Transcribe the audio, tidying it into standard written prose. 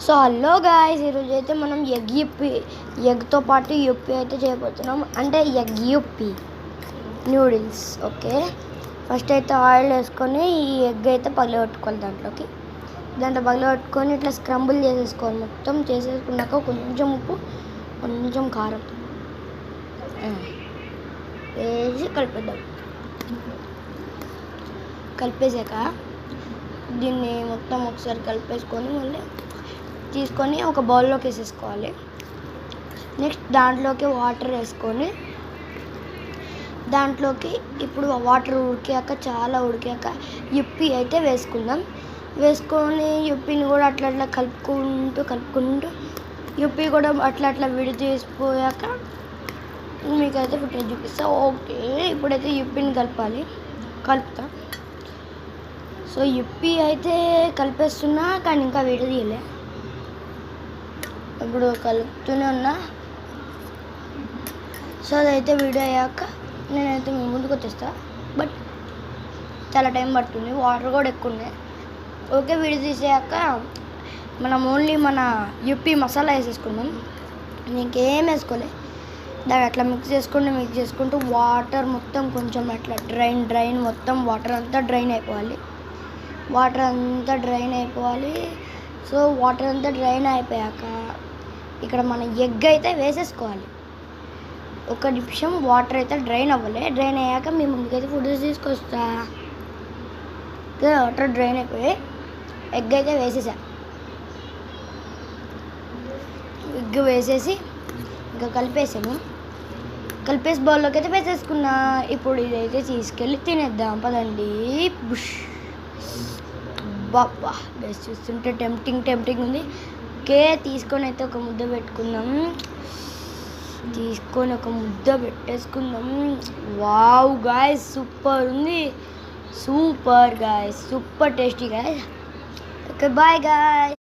So hello guys, ఈరోజు అయితే మనం ఎగ్తో పాటు యుప్పి అయితే చేయబోతున్నాం. అంటే ఎగ్ యుప్పి నూడిల్స్. ఓకే, ఫస్ట్ అయితే ఆయిల్ వేసుకొని ఈ ఎగ్ అయితే పగలగొట్టుకోవాలి. దాంట్లో పగలగొట్టుకొని ఇట్లా స్క్రంబుల్ చేసేసుకోవాలి. మొత్తం చేసేసుకున్నాక కొంచెం ఉప్పు, కొంచెం కారం వేసి కలిపేద్దాం. కలిపేసాక దీన్ని మొత్తం ఒకసారి కలిపేసుకొని మళ్ళీ తీసుకొని ఒక బౌల్లోకి వేసేసుకోవాలి. నెక్స్ట్ దాంట్లోకి వాటర్ వేసుకొని దాంట్లోకి ఇప్పుడు వాటర్ చాలా ఉడికాక యుప్పి అయితే వేసుకుందాం. వేసుకొని యుప్పిని కూడా అట్లా కలుపుకుంటూ యుప్పి కూడా అట్లా విడితీసిపోయాక మీకైతే ఫుటేజ్ చూపిస్తా. ఓకే, ఇప్పుడైతే యుప్పిని కలుపుతా. సో యుప్పి అయితే కలిపేస్తున్నా, కానీ ఇంకా విడదీయలే. ఇప్పుడు కలుపుతూనే ఉన్నా. సో అదైతే వీడియో అయ్యాక నేనైతే మీ ముందుకు వచ్చేస్తా. బట్ చాలా టైం పడుతుంది, వాటర్ కూడా ఎక్కువ ఉన్నాయి. ఓకే, వీడియో తీసాక మనం ఓన్లీ మన యుప్పి మసాలా వేసేసుకున్నాం. ఇంకేం వేసుకోలే. దాన్ని అట్లా మిక్స్ చేసుకుంటూ వాటర్ మొత్తం కొంచెం అట్లా డ్రైన్ మొత్తం వాటర్ అంతా డ్రైన్ అయిపోవాలి. సో వాటర్ అంతా డ్రైన్ అయిపోయాక ఇక్కడ మన ఎగ్ అయితే వేసేసుకోవాలి. ఒక నిమిషం వాటర్ అయితే డ్రైన్ అయ్యాక మీ ముందుకైతే ఫుడ్ తీసుకొస్తా. వాటర్ డ్రైన్ అయిపోయి ఎగ్ అయితే వేసేసి ఇంకా కలిపేసి బౌల్లోకి అయితే వేసేసుకున్నా. ఇప్పుడు ఇదైతే తీసుకెళ్ళి తినేద్దాం పదండి. బుష్ బాబా, బెస్ట్ చూస్తుంటే టెంప్టింగ్ ఉంది. ఓకే, తీసుకొని అయితే ఒక ముద్ద పెట్టుకుందాం. వావ్ గాయ్స్, సూపర్ ఉంది. Super tasty guys. Okay, bye guys.